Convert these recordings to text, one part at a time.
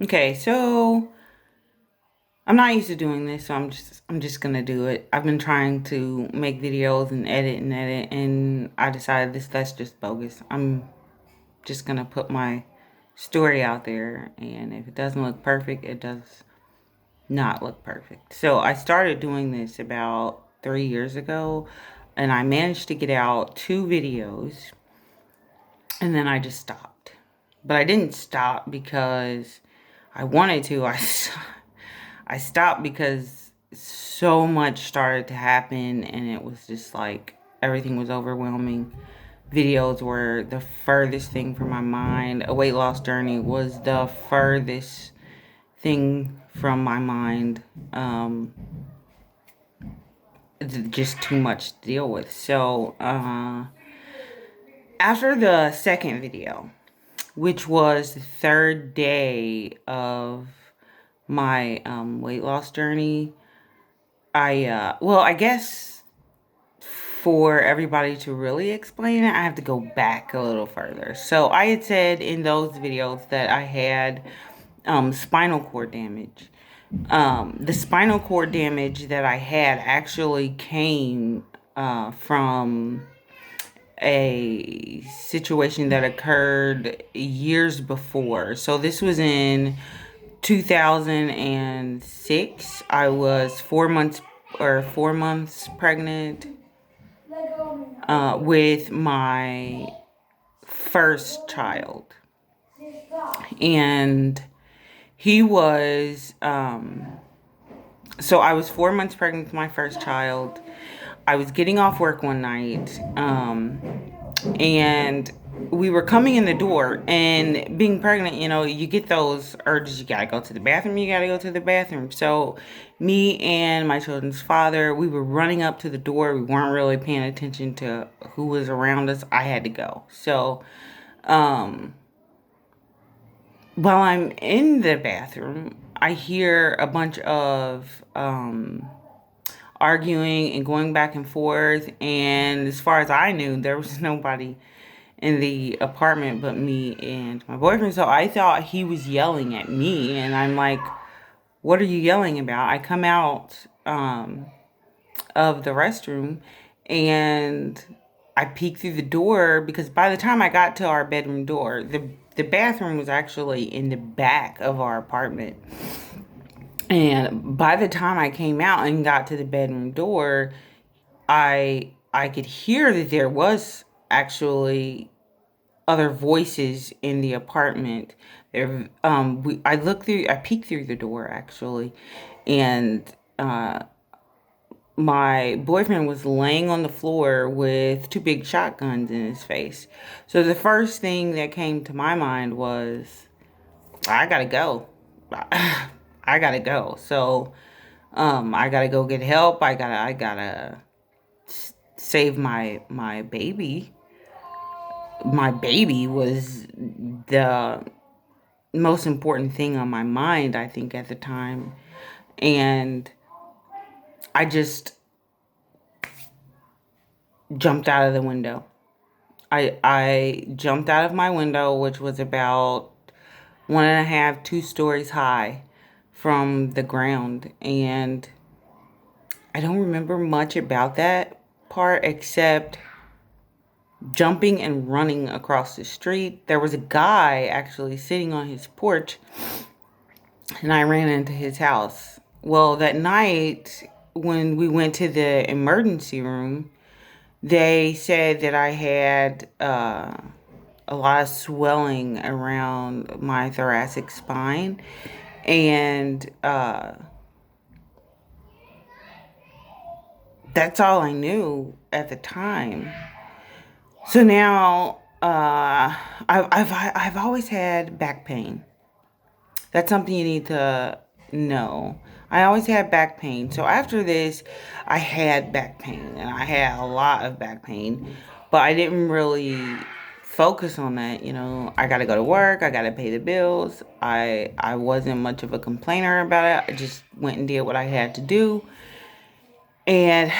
Okay, so I'm not used to doing this, so I'm just gonna do it. I've been trying to make videos and edit, and I decided that's just bogus. I'm just gonna put my story out there, and if it doesn't look perfect, it does not look perfect. So I started doing this about 3 years ago, and I managed to get out 2 videos, and then I just stopped. But I didn't stop because I wanted to. I stopped because so much started to happen, and it was just like everything was overwhelming. Videos were the furthest thing from my mind. A weight loss journey was the furthest thing from my mind. Just too much to deal with. So, after the second video, which was the third day of my weight loss journey, I guess for everybody to really explain it, I have to go back a little further. So I had said in those videos that I had spinal cord damage. The spinal cord damage that I had actually came from a situation that occurred years before. So this was in 2006. I was 4 months pregnant with my first child. And he was, so I was 4 months pregnant with my first child. I was getting off work one night, and we were coming in the door, and being pregnant, you get those urges. You gotta go to the bathroom. You gotta go to the bathroom. So me and my children's father, we were running up to the door. We weren't really paying attention to who was around us. I had to go. So while I'm in the bathroom, I hear a bunch of arguing and going back and forth. And as far as I knew, there was nobody in the apartment but me and my boyfriend. So I thought he was yelling at me. And I'm like, what are you yelling about? I come out of the restroom, and I peeked through the door, because by the time I got to our bedroom door, the bathroom was actually in the back of our apartment. And by the time I came out and got to the bedroom door, I could hear that there was actually other voices in the apartment. I peeked through the door actually, and my boyfriend was laying on the floor with 2 big shotguns in his face. So the first thing that came to my mind was, I gotta go. I gotta go. So, I gotta go get help. I gotta save my baby. My baby was the most important thing on my mind, I think, at the time. And I just jumped out of the window. I jumped out of my window, which was about 1.5, 2 stories high from the ground. And I don't remember much about that part except jumping and running across the street. There was a guy actually sitting on his porch, and I ran into his house. Well, that night when we went to the emergency room, they said that I had a lot of swelling around my thoracic spine, and that's all I knew at the time. So now, I've always had back pain. That's something you need to know. I always had back pain. So after this, I had back pain, and I had a lot of back pain, but I didn't really focus on that. I got to go to work. I got to pay the bills. I wasn't much of a complainer about it. I just went and did what I had to do. And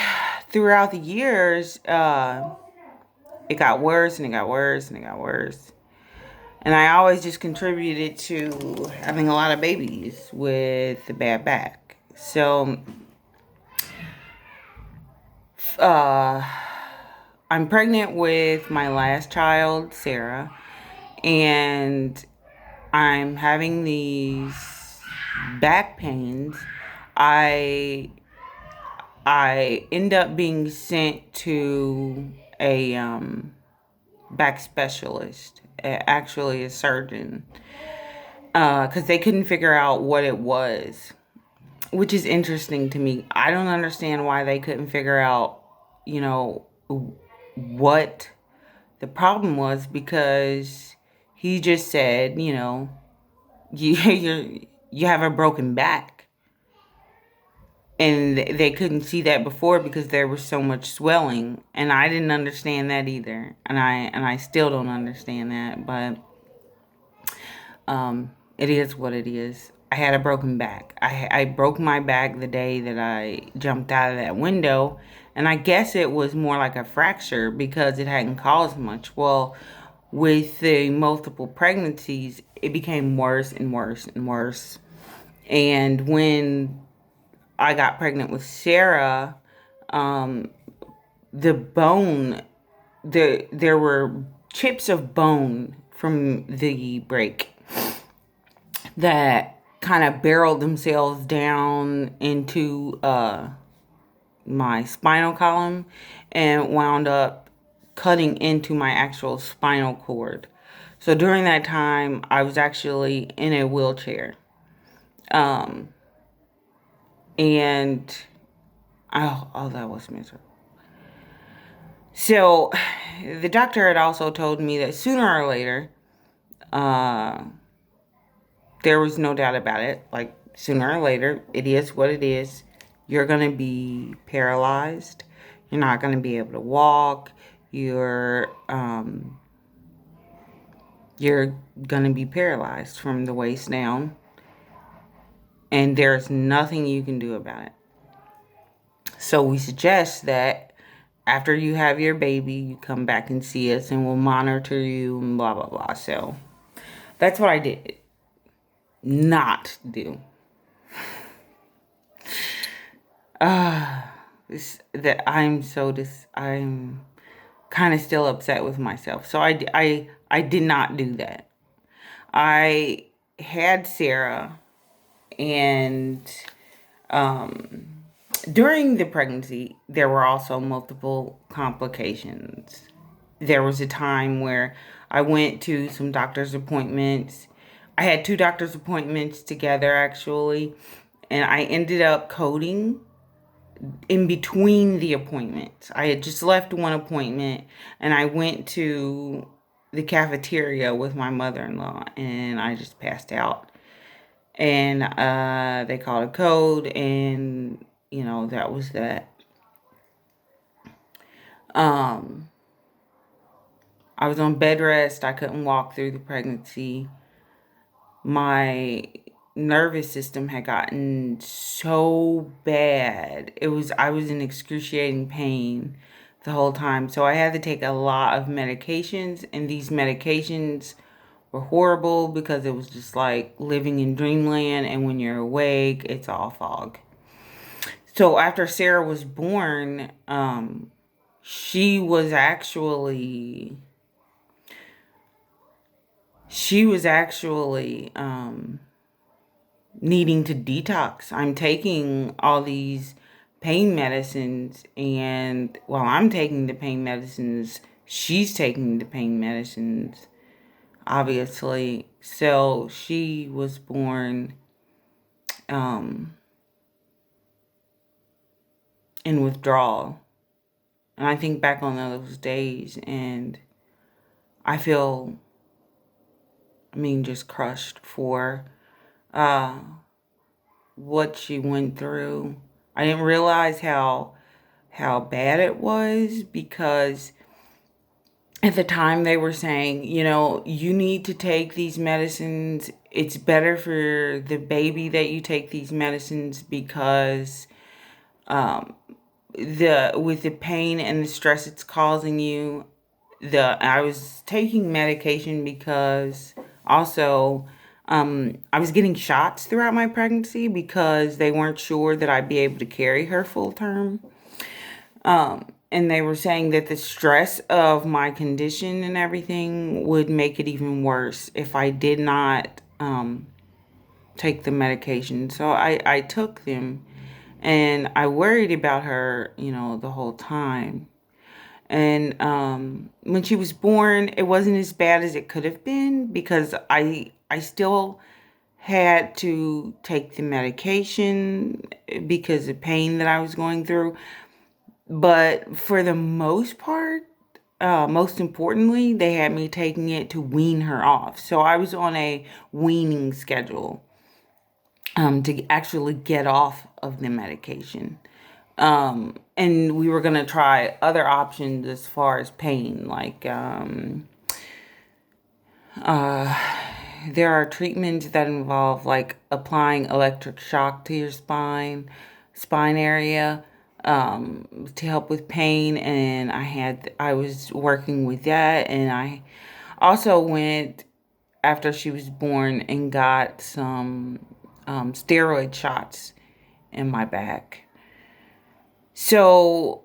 throughout the years, it got worse, and it got worse, and it got worse. And I always just contributed to having a lot of babies with a bad back. So, uh, I'm pregnant with my last child, Sarah, and I'm having these back pains. I I end up being sent to a back specialist, actually a surgeon, because they couldn't figure out what it was, which is interesting to me. I don't understand why they couldn't figure out, you know, what the problem was, because he just said, you have a broken back. And they couldn't see that before because there was so much swelling, and I didn't understand that either, and I still don't understand that, but it is what it is. I had a broken back. I broke my back the day that I jumped out of that window, and I guess it was more like a fracture because it hadn't caused much. Well, with the multiple pregnancies, it became worse and worse and worse. And when I got pregnant with Sarah, the bone, there were chips of bone from the break that kind of barreled themselves down into my spinal column and wound up cutting into my actual spinal cord. So during that time, I was actually in a wheelchair. And oh, that was miserable. So the doctor had also told me that sooner or later, there was no doubt about it. Like, sooner or later, it is what it is. You're going to be paralyzed. You're not going to be able to walk. You're going to be paralyzed from the waist down. And there's nothing you can do about it. So we suggest that after you have your baby, you come back and see us and we'll monitor you and blah, blah, blah. So that's what I did not do. I'm kind of still upset with myself. So I did not do that. I had Sarah, and during the pregnancy, there were also multiple complications. There was a time where I went to some doctor's appointments. I had two doctor's appointments together, actually, and I ended up coding in between the appointments. I had just left one appointment, and I went to the cafeteria with my mother-in-law, and I just passed out. And they called a code, and that was that. I was on bed rest. I couldn't walk through the pregnancy. My nervous system had gotten so bad. I was in excruciating pain the whole time. So I had to take a lot of medications, and these medications were horrible because it was just like living in dreamland, and when you're awake, it's all fog. So after Sarah was born, she was actually needing to detox. I'm taking all these pain medicines, and while I'm taking the pain medicines, she's taking the pain medicines, obviously. So she was born in withdrawal. And I think back on those days, and I feel, just crushed for what she went through. I didn't realize how bad it was, because at the time they were saying, you need to take these medicines. It's better for the baby that you take these medicines, because with the pain and the stress it's causing you, I was taking medication because also I was getting shots throughout my pregnancy because they weren't sure that I'd be able to carry her full term. And they were saying that the stress of my condition and everything would make it even worse if I did not take the medication. So I took them, and I worried about her, the whole time. And when she was born, it wasn't as bad as it could have been because I still had to take the medication because of pain that I was going through. But for the most part, most importantly, they had me taking it to wean her off. So I was on a weaning schedule to actually get off of the medication. And we were going to try other options as far as pain, like there are treatments that involve like applying electric shock to your spine area, to help with pain. And I was working with that. And I also went after she was born and got some steroid shots in my back. So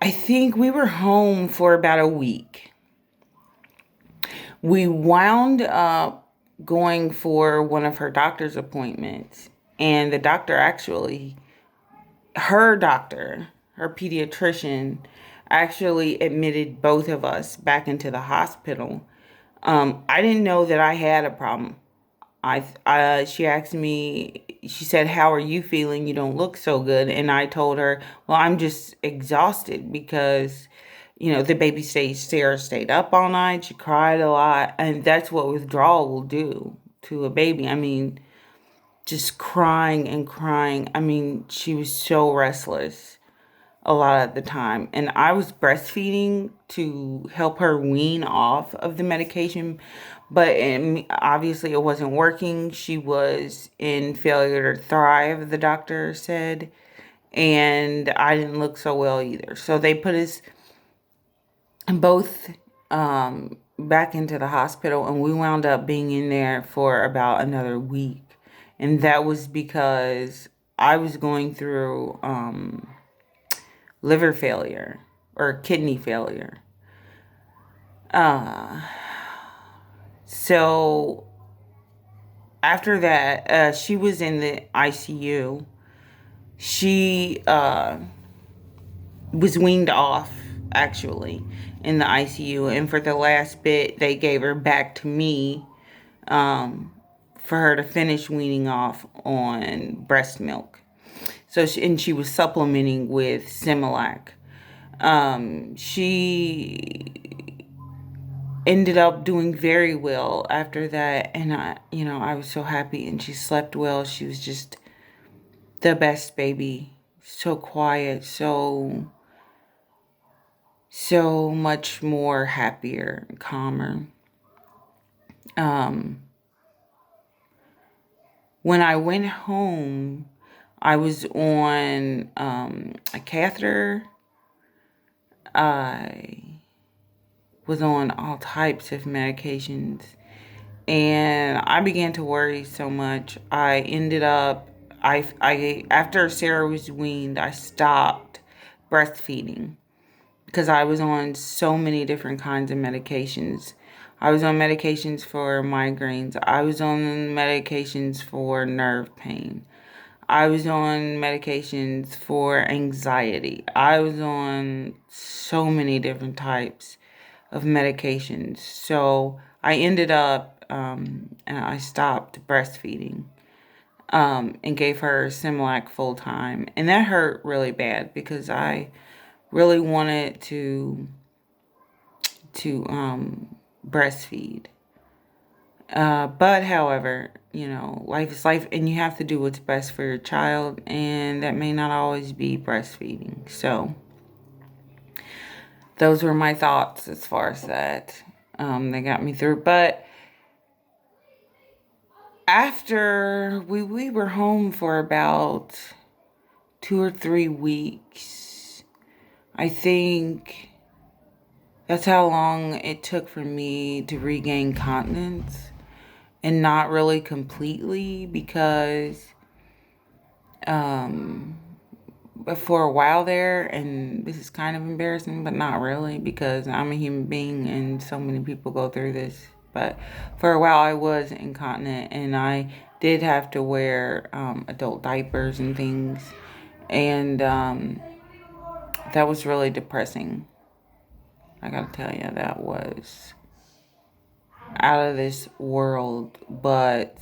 I think we were home for about a week. We wound up going for one of her doctor's appointments, and the doctor actually, her pediatrician, actually admitted both of us back into the hospital. I didn't know that I had a problem. She asked me, she said, "How are you feeling? You don't look so good." And I told her, "Well, I'm just exhausted because, the baby Sarah stayed up all night. She cried a lot. And that's what withdrawal will do to a baby. I mean, just crying and crying. I mean, she was so restless a lot of the time. And I was breastfeeding to help her wean off of the medication, but obviously it wasn't working. She was in failure to thrive, the doctor said, and I didn't look so well either. So they put us both back into the hospital, and we wound up being in there for about another week. And that was because I was going through liver failure or kidney failure. So after that, she was in the ICU. She was weaned off, actually, in the ICU. And for the last bit, they gave her back to me for her to finish weaning off on breast milk. So she was supplementing with Similac. She ended up doing very well after that, and I was so happy, and she slept well. She was just the best baby. So quiet, so much more happier and calmer. When I went home, I was on a catheter. I was on all types of medications, and I began to worry so much. I ended up, after Sarah was weaned, I stopped breastfeeding because I was on so many different kinds of medications. I was on medications for migraines. I was on medications for nerve pain. I was on medications for anxiety. I was on so many different types of medications. So I ended up, and I stopped breastfeeding, and gave her Similac full time. And that hurt really bad because I really wanted to breastfeed. But however, life is life, and you have to do what's best for your child, and that may not always be breastfeeding. So those were my thoughts as far as that. They got me through. But after we were home for about 2 or 3 weeks, I think that's how long it took for me to regain continence, and not really completely, because um but for a while there, and this is kind of embarrassing, but not really, because I'm a human being and so many people go through this. But for a while, I was incontinent, and I did have to wear adult diapers and things. And that was really depressing. I gotta tell you, that was out of this world. But,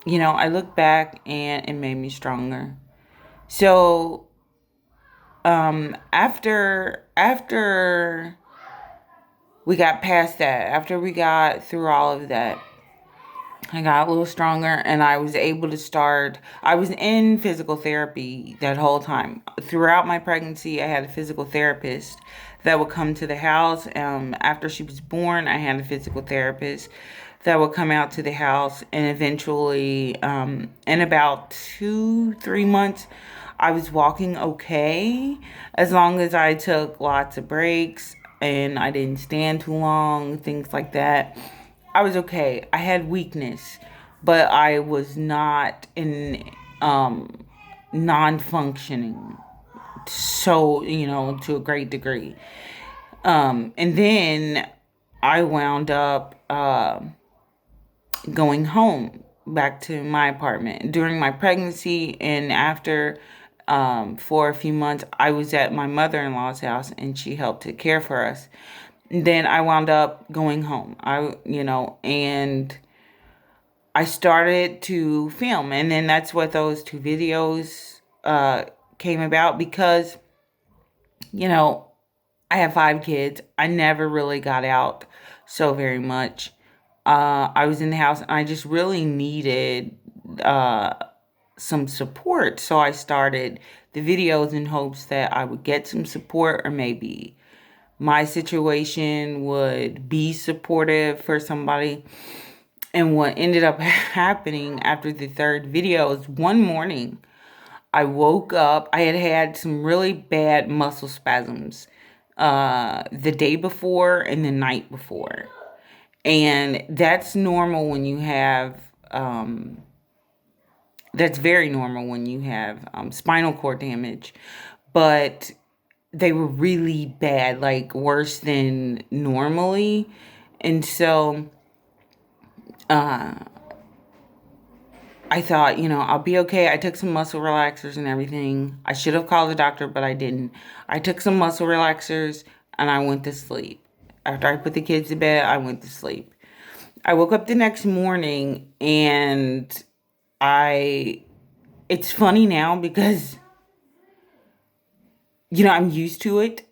I look back and it made me stronger. So, after we got past that, after we got through all of that, I got a little stronger, and I was able to start. I was in physical therapy that whole time. Throughout my pregnancy, I had a physical therapist that would come to the house. After she was born, I had a physical therapist that would come out to the house, and eventually, in about 2, 3 months, I was walking okay, as long as I took lots of breaks and I didn't stand too long, things like that. I was okay. I had weakness, but I was not in non-functioning. So, to a great degree. And then I wound up going home back to my apartment during my pregnancy, and after, for a few months, I was at my mother-in-law's house, and she helped to care for us. Then I wound up going home. And I started to film, and then that's what those two videos came about, because you know I have 5 kids. I never really got out so very much. I was in the house, and I just really needed uh, some support. So I started the videos in hopes that I would get some support, or maybe my situation would be supportive for somebody. And what ended up happening after the third video is, one morning I woke up. I had had some really bad muscle spasms the day before and the night before. And that's very normal when you have spinal cord damage. But they were really bad, like worse than normally. And so I thought, I'll be okay. I took some muscle relaxers and everything. I should have called the doctor, but I didn't. I took some muscle relaxers and I went to sleep. After I put the kids to bed, I went to sleep. I woke up the next morning, and I it's funny now because I'm used to it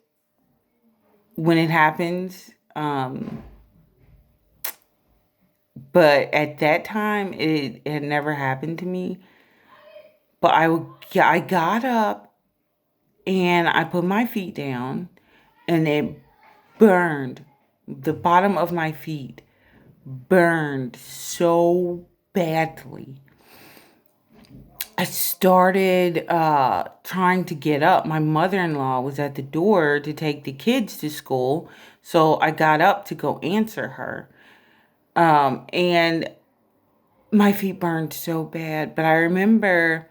when it happens. But at that time, it had never happened to me. But I got up and I put my feet down, and it burned. The bottom of my feet burned so badly. I started trying to get up. My mother-in-law was at the door to take the kids to school, so I got up to go answer her. And my feet burned so bad. But I remember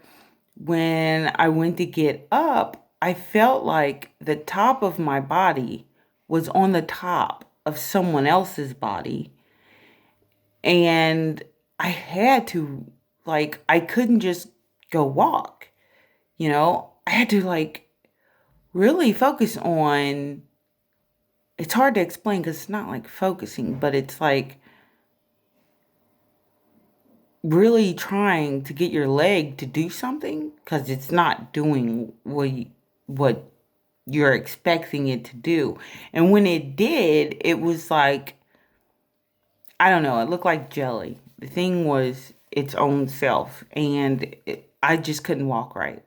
when I went to get up, I felt like the top of my body was on the top of someone else's body. And I had to, I couldn't just go walk, I had to, really focus on, it's hard to explain because it's not like focusing, but it's like really trying to get your leg to do something, because it's not doing what you're expecting it to do. And when it did, it was like, I don't know, it looked like jelly. The thing was its own self, and I just couldn't walk right.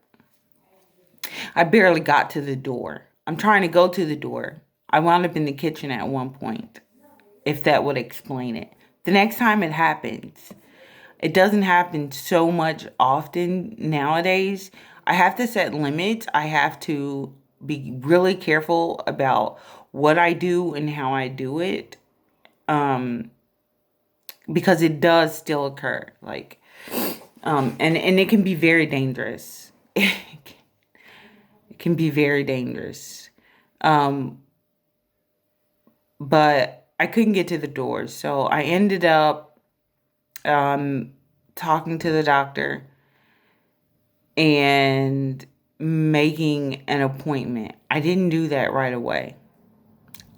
I barely got to the door. I'm trying to go to the door. I wound up in the kitchen at one point, if that would explain it. The next time it happens, it doesn't happen so much often nowadays. I have to set limits. I have to be really careful about what I do and how I do it, um, because it does still occur. Like, and it can be very dangerous. It can be very dangerous. Um, but I couldn't get to the doors, so I ended up um, talking to the doctor and making an appointment. I didn't do that right away.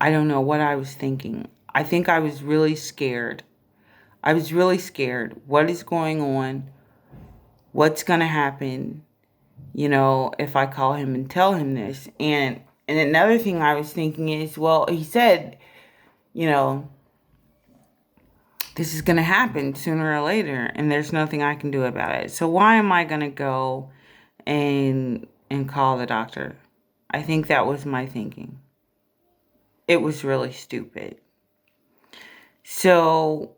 I don't know what I was thinking. I think I was really scared. I was really scared. What is going on? What's going to happen? If I call him and tell him this. And another thing I was thinking is, well, he said, you know, this is going to happen sooner or later, and there's nothing I can do about it. So why am I going to go and call the doctor? I think that was my thinking. It was really stupid. So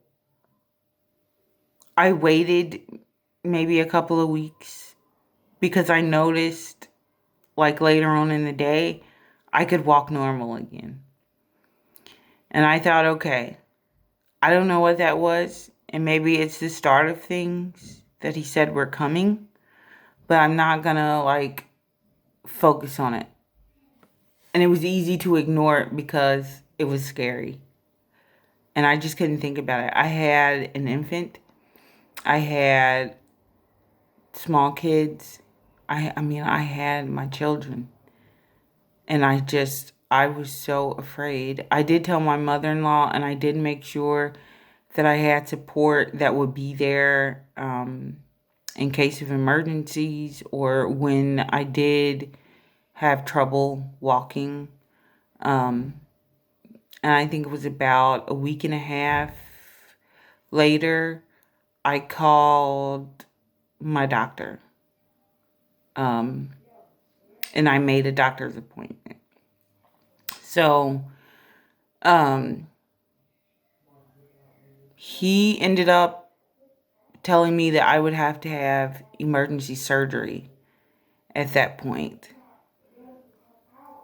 I waited maybe a couple of weeks because I noticed, like, later on in the day, I could walk normal again. And I thought, okay, I don't know what that was, and maybe it's the start of things that he said were coming, but I'm not gonna, like, focus on it. And it was easy to ignore it because it was scary. And I just couldn't think about it. I had an infant. I had small kids. I mean, I had my children. And I was so afraid. I did tell my mother-in-law, and I did make sure that I had support that would be there in case of emergencies, or when I did have trouble walking. Um, and I think it was about a week and a half later, I called my doctor, um, and I made a doctor's appointment. So um, he ended up telling me that I would have to have emergency surgery at that point.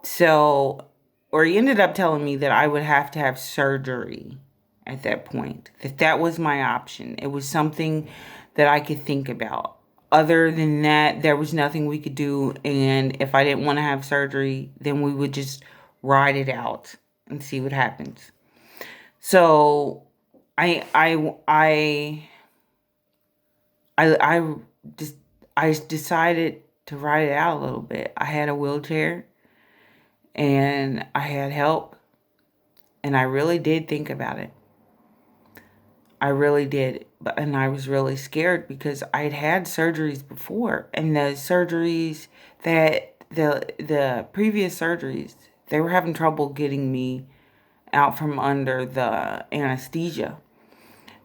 So, or he ended up telling me that I would have to have surgery at that point, that was my option. It was something that I could think about. Other than that, there was nothing we could do. And if I didn't want to have surgery, then we would just ride it out and see what happens. So I, I, I, I just, I decided to ride it out a little bit. I had a wheelchair and I had help, and I really did think about it. I really did. And I was really scared because I'd had surgeries before, and the previous surgeries, they were having trouble getting me out from under the anesthesia.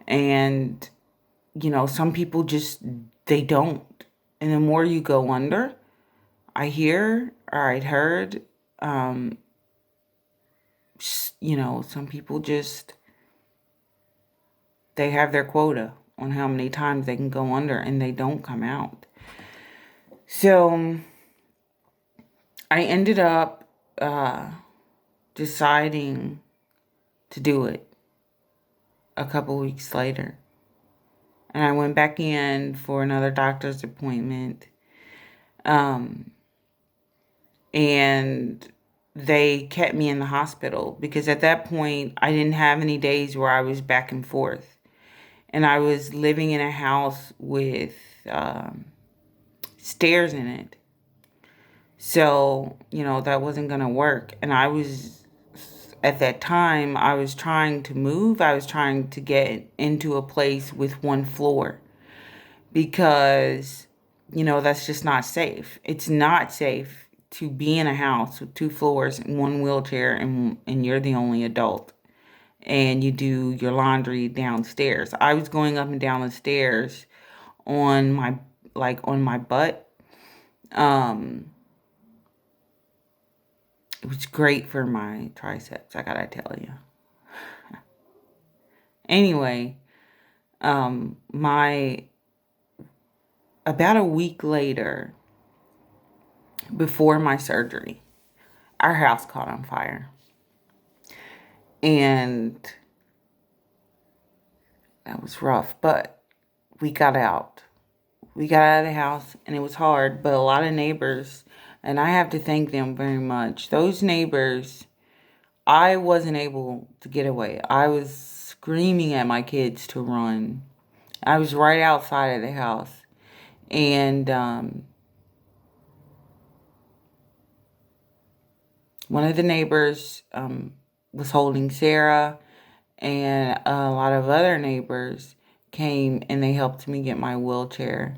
And some people just, they don't. And the more you go under, I'd heard, um, some people just, they have their quota on how many times they can go under, and they don't come out. So I ended up deciding to do it a couple weeks later. And I went back in for another doctor's appointment. Um, and they kept me in the hospital because at that point I didn't have any days where I was back and forth. And I was living in a house with stairs in it. So, that wasn't going to work. And at that time, I was trying to move. I was trying to get into a place with one floor because, that's just not safe. It's not safe to be in a house with two floors and one wheelchair, and you're the only adult, and you do your laundry downstairs. I was going up and down the stairs on my butt. Um, it was great for my triceps, I gotta tell you. Anyway, my about a week later, before my surgery, our house caught on fire. And that was rough, but we got out. We got out of the house, and it was hard, but a lot of neighbors, and I have to thank them very much. Those neighbors, I wasn't able to get away. I was screaming at my kids to run. I was right outside of the house. And one of the neighbors was holding Sarah, and a lot of other neighbors came and they helped me get my wheelchair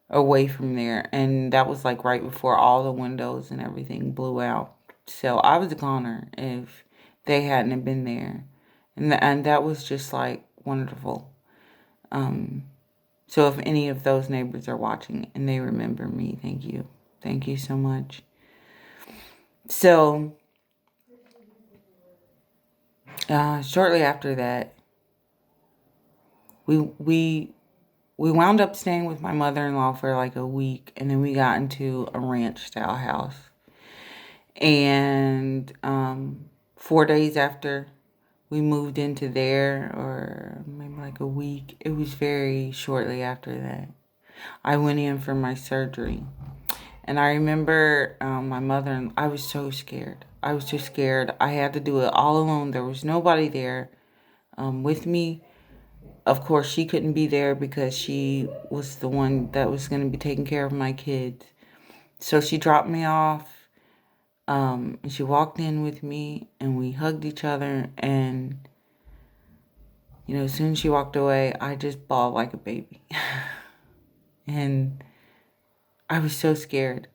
away from there. And that was like right before all the windows and everything blew out. So I was a goner if they hadn't have been there. And that was just like wonderful. So if any of those neighbors are watching and they remember me, thank you. Thank you so much. So shortly after that, we wound up staying with my mother-in-law for like a week, and then we got into a ranch-style house. And 4 days after we moved into there, or maybe like a week, it was very shortly after that, I went in for my surgery. And I remember my mother, I was so scared. I was so scared. I had to do it all alone. There was nobody there with me. Of course, she couldn't be there because she was the one that was going to be taking care of my kids. So she dropped me off, and she walked in with me, and we hugged each other. And, as soon as she walked away, I just bawled like a baby. And I was so scared.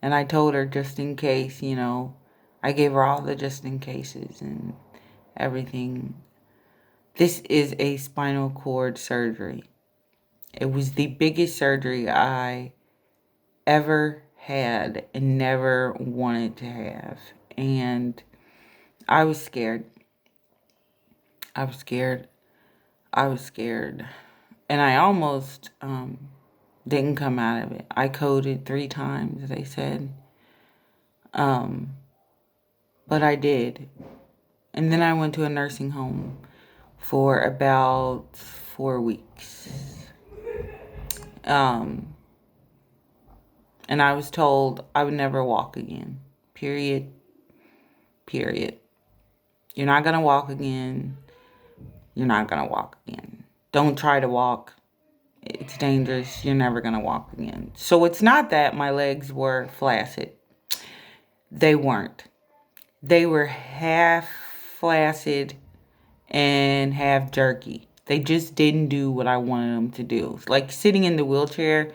And I told her just in case, I gave her all the just in cases and everything. This is a spinal cord surgery. It was the biggest surgery I ever had and never wanted to have. And I was scared. I was scared. I was scared. And I almost didn't come out of it. I coded 3 times, they said. But I did. And then I went to a nursing home for about 4 weeks. And I was told I would never walk again. Period. Period. You're not going to walk again. You're not going to walk again. Don't try to walk. It's dangerous. You're never going to walk again. So it's not that my legs were flaccid. They weren't. They were half flaccid and half jerky. They just didn't do what I wanted them to do. Like sitting in the wheelchair,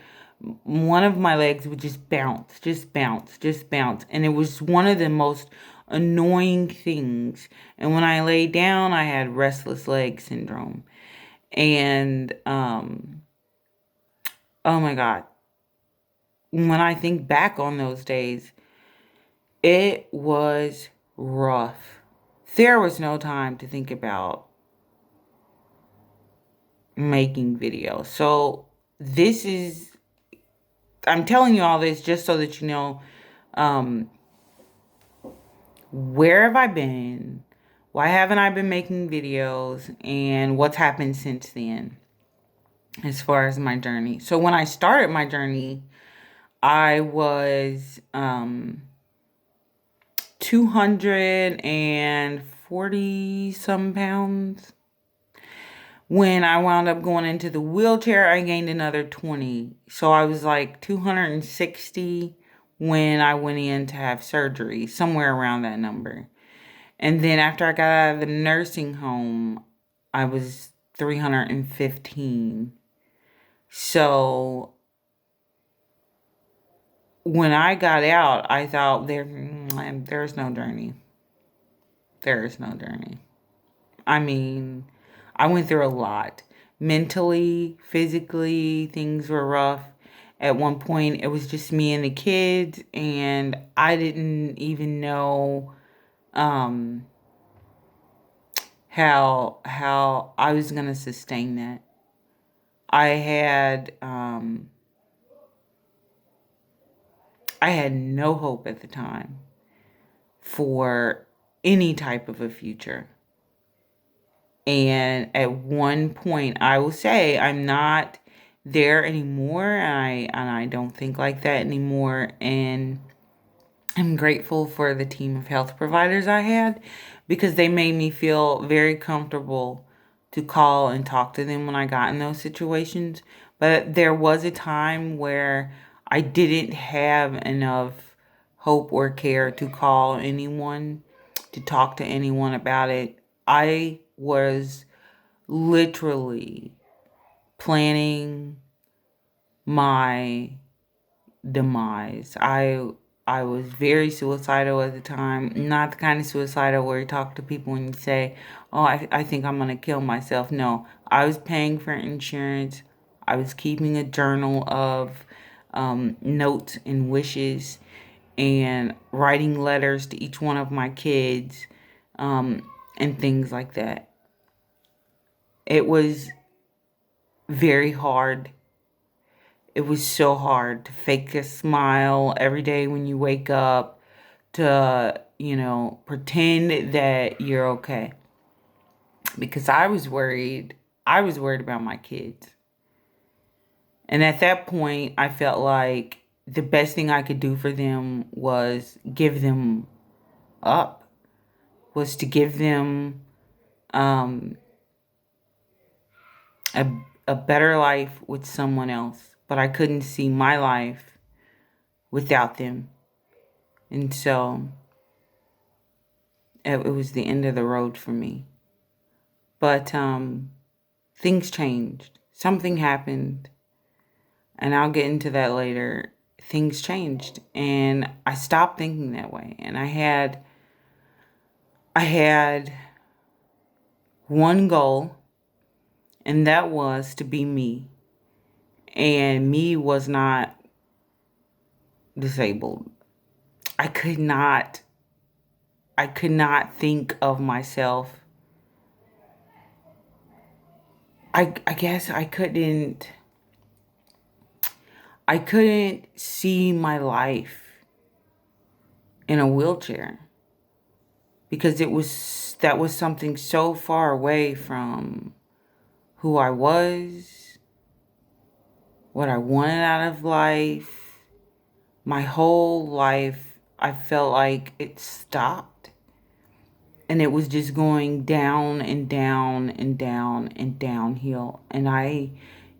one of my legs would just bounce, just bounce, just bounce. And it was one of the most annoying things. And when I lay down, I had restless leg syndrome. And, oh my God. When I think back on those days, it was rough. There was no time to think about making videos. So I'm telling you all this just so that you know, where have I been? Why haven't I been making videos? And what's happened since then as far as my journey. So when I started my journey, I was 240 some pounds. When I wound up going into the wheelchair, I gained another 20. So I was like 260 when I went in to have surgery, somewhere around that number. And then after I got out of the nursing home, I was 315. So when I got out, I thought there's no journey. There is no journey. I mean, I went through a lot. Mentally, physically, things were rough. At one point, it was just me and the kids, and I didn't even know how I was gonna sustain that. I had no hope at the time. for any type of a future. And at one point, I will say I'm not there anymore, and I don't think like that anymore. And I'm grateful for the team of health providers I had, because they made me feel very comfortable to call and talk to them when I got in those situations. But there was a time where I didn't have enough hope or care to call anyone, to talk to anyone about it. I was literally planning my demise. I was very suicidal at the time. Not the kind of suicidal where you talk to people and you say, "Oh, I think I'm gonna kill myself." No, I was paying for insurance. I was keeping a journal of notes and wishes, and writing letters to each one of my kids, and things like that. It was very hard. It was so hard to fake a smile every day when you wake up, to, pretend that you're okay. Because I was worried. I was worried about my kids. And at that point, I felt like the best thing I could do for them was give them up, was to give them um, a, a better life with someone else. But I couldn't see my life without them. And so it was the end of the road for me. But things changed. Something happened, and I'll get into that later. Things changed, and I stopped thinking that way. And I had one goal, and that was to be me. And me was not disabled. I could not I could not think of myself. I guess I couldn't see my life in a wheelchair, because that was something so far away from who I was, what I wanted out of life. My whole life, I felt like it stopped, and it was just going down and down and down and downhill. And I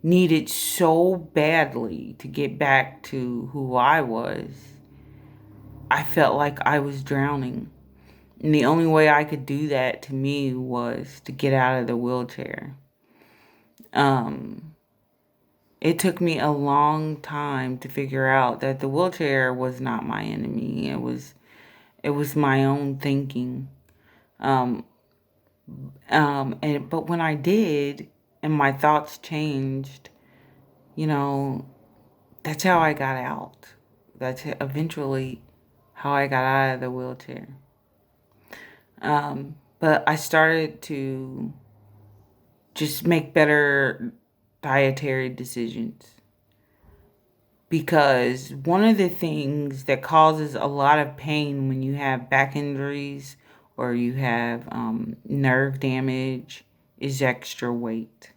needed so badly to get back to who I was. I felt like I was drowning. And the only way I could do that, to me, was to get out of the wheelchair. Um, it took me a long time to figure out that the wheelchair was not my enemy. It was my own thinking. Um, but when I did, and my thoughts changed, you know, that's how I got out. That's eventually how I got out of the wheelchair. But I started to just make better dietary decisions, because one of the things that causes a lot of pain when you have back injuries, or you have nerve damage, is extra weight.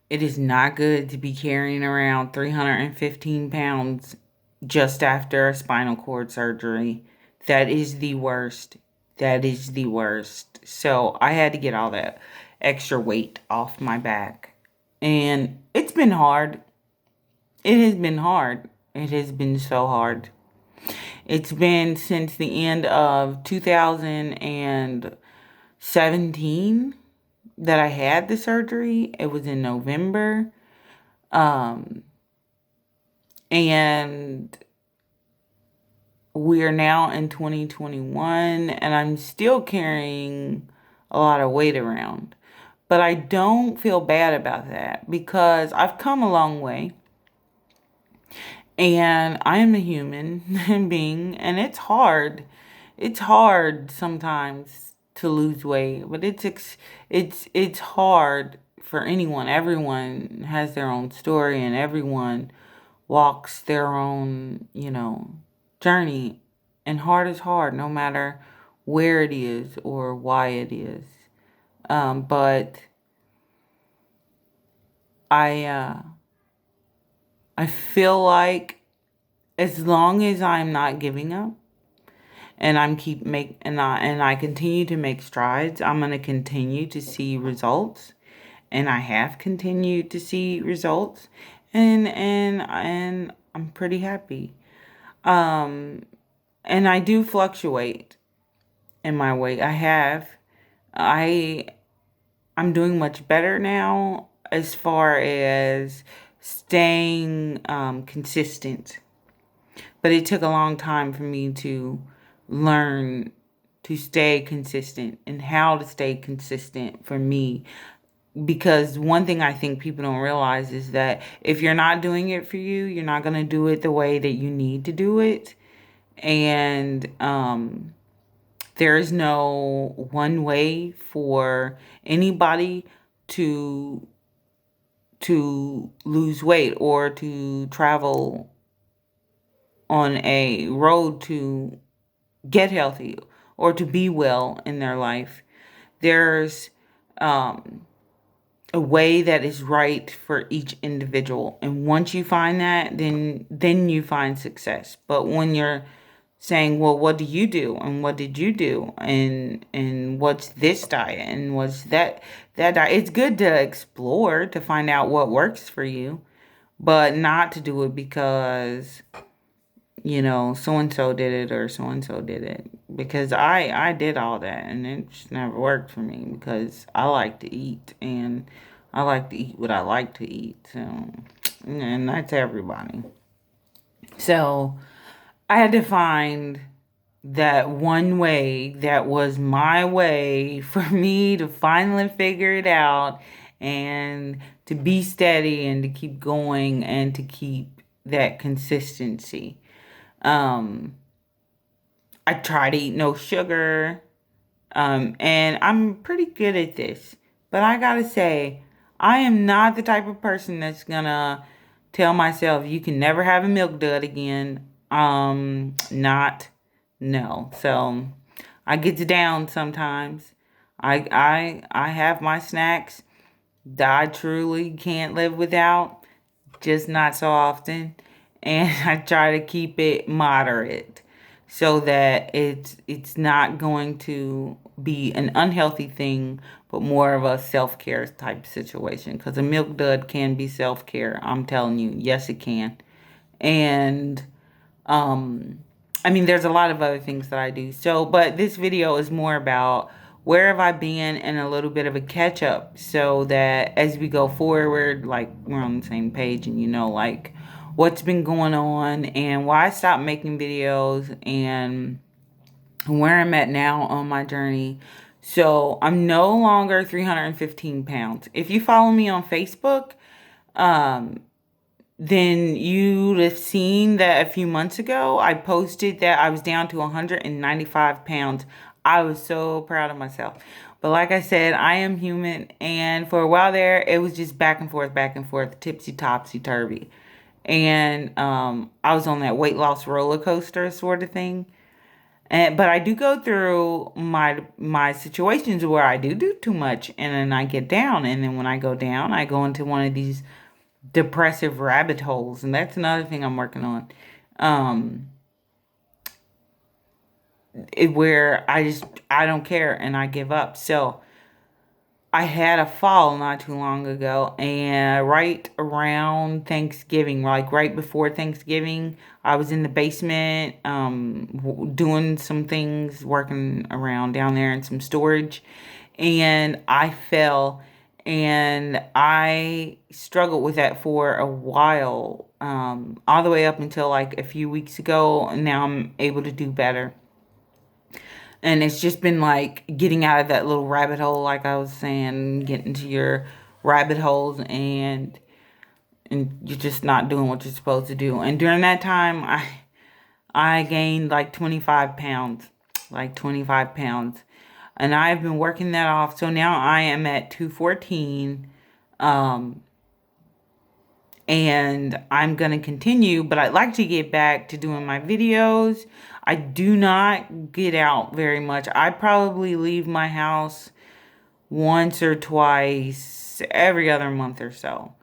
It is not good to be carrying around 315 pounds just after a spinal cord surgery. That is the worst. That is the worst. So I had to get all that extra weight off my back. And it's been hard. It has been hard. It has been so hard. It's been since the end of 2017 that I had the surgery. It was in November. Um, and we are now in 2021, and I'm still carrying a lot of weight around. But I don't feel bad about that, because I've come a long way. And I am a human being, and it's hard. It's hard sometimes to lose weight, but it's hard for anyone. Everyone has their own story, and everyone walks their own, journey. And hard is hard, no matter where it is or why it is. But I uh, I feel like as long as I'm not giving up and I continue to make strides, I'm gonna continue to see results, and I have continued to see results, and I'm pretty happy. Um, and I do fluctuate in my weight. I I'm doing much better now as far as staying consistent. But it took a long time for me to learn to stay consistent and how to stay consistent for me. Because one thing I think people don't realize is that if you're not doing it for you, you're not going to do it the way that you need to do it. And there is no one way for anybody to lose weight or to travel on a road to get healthy or to be well in their life. There's um, a way that is right for each individual, and once you find that, then you find success. But when you're saying, well, what do you do, and what did you do, and what's this diet, and what's that diet, it's good to explore to find out what works for you, but not to do it because so and so did it or so and so did it, because I did all that and it just never worked for me, because I like to eat, and I like to eat what I like to eat. So, and that's everybody. So I had to find that one way that was my way for me to finally figure it out, and to be steady, and to keep going, and to keep that consistency. Um, I try to eat no sugar, and I'm pretty good at this. But I gotta say, I am not the type of person that's gonna tell myself you can never have a milk dud again. Not, no. So I get down sometimes. I have my snacks that I truly can't live without, just not so often. And I try to keep it moderate so that it's not going to be an unhealthy thing, but more of a self-care type situation. Because a milk dud can be self-care. I'm telling you, yes, it can. And um, I mean, there's a lot of other things that I do. So, but this video is more about where have I been and a little bit of a catch up, so that as we go forward, like we're on the same page, and like what's been going on and why I stopped making videos and where I'm at now on my journey. So I'm no longer 315 pounds. If you follow me on Facebook, um, then you'd have seen that a few months ago, I posted that I was down to 195 pounds. I was so proud of myself. But like I said, I am human. And for a while there, it was just back and forth, tipsy topsy turvy. And I was on that weight loss roller coaster sort of thing. But I do go through my situations where I do too much, and then I get down. And then when I go down, I go into one of these depressive rabbit holes, and that's another thing I'm working on, um where I don't care and I give up. So I had a fall not too long ago, and right around Thanksgiving, like right before Thanksgiving, I was in the basement, doing some things, working around down there in some storage, and I fell, and I struggled with that for a while, all the way up until like a few weeks ago, and now I'm able to do better. And it's just been like getting out of that little rabbit hole, like I was saying, get into your rabbit holes, and you're just not doing what you're supposed to do. And during that time, I gained like 25 pounds, like 25 pounds. And I've been working that off. So now I am at 214. Um, and I'm going to continue, but I'd like to get back to doing my videos. I do not get out very much. I probably leave my house once or twice every other month or so.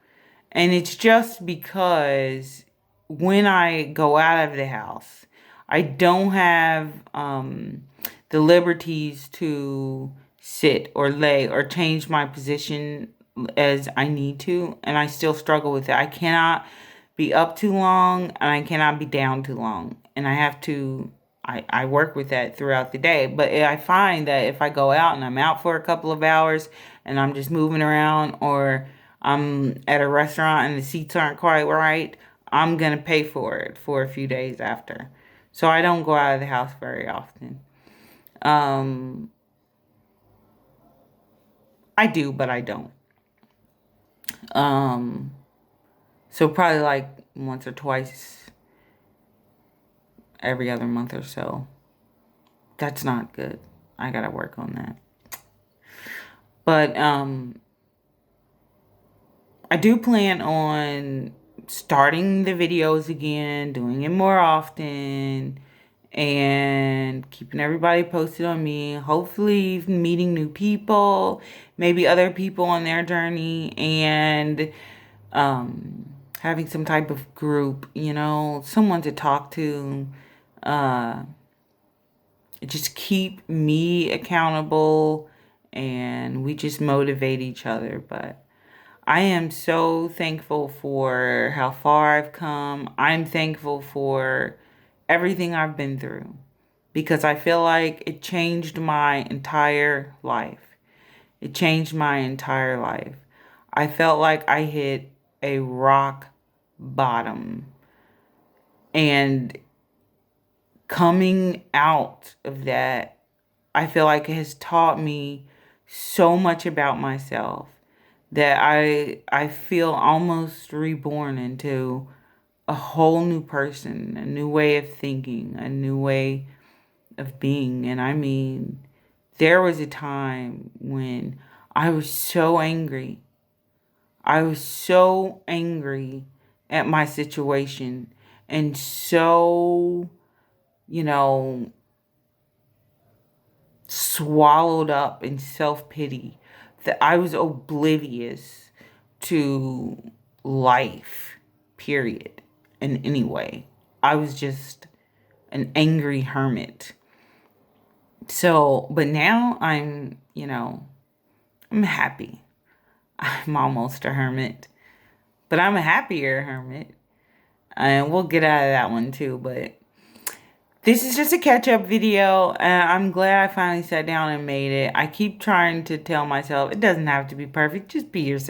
And it's just because when I go out of the house, I don't have the liberties to sit or lay or change my position as I need to. And I still struggle with it. I cannot be up too long and I cannot be down too long. And I have to, I work with that throughout the day. But I find that if I go out and I'm out for a couple of hours and I'm just moving around, or I'm at a restaurant and the seats aren't quite right, I'm going to pay for it for a few days after. So I don't go out of the house very often. Um, I do, but I don't. Um, so probably like once or twice every other month or so. That's not good. I gotta work on that. But I do plan on starting the videos again, doing it more often, and keeping everybody posted on me. Hopefully meeting new people, maybe other people on their journey, and having some type of group, someone to talk to. Uh, just keep me accountable, and we just motivate each other. But I am so thankful for how far I've come. I'm thankful for everything I've been through, because I feel like it changed my entire life. It changed my entire life. I felt like I hit a rock bottom, and coming out of that, I feel like it has taught me so much about myself that I feel almost reborn into a whole new person, a new way of thinking, a new way of being. And I mean, there was a time when I was so angry. I was so angry at my situation, and so, you know, swallowed up in self-pity that I was oblivious to life, period, in any way. I was just an angry hermit. So, but now I'm happy. I'm almost a hermit, but I'm a happier hermit. And we'll get out of that one too, but this is just a catch-up video, and I'm glad I finally sat down and made it. I keep trying to tell myself it doesn't have to be perfect, just be yourself.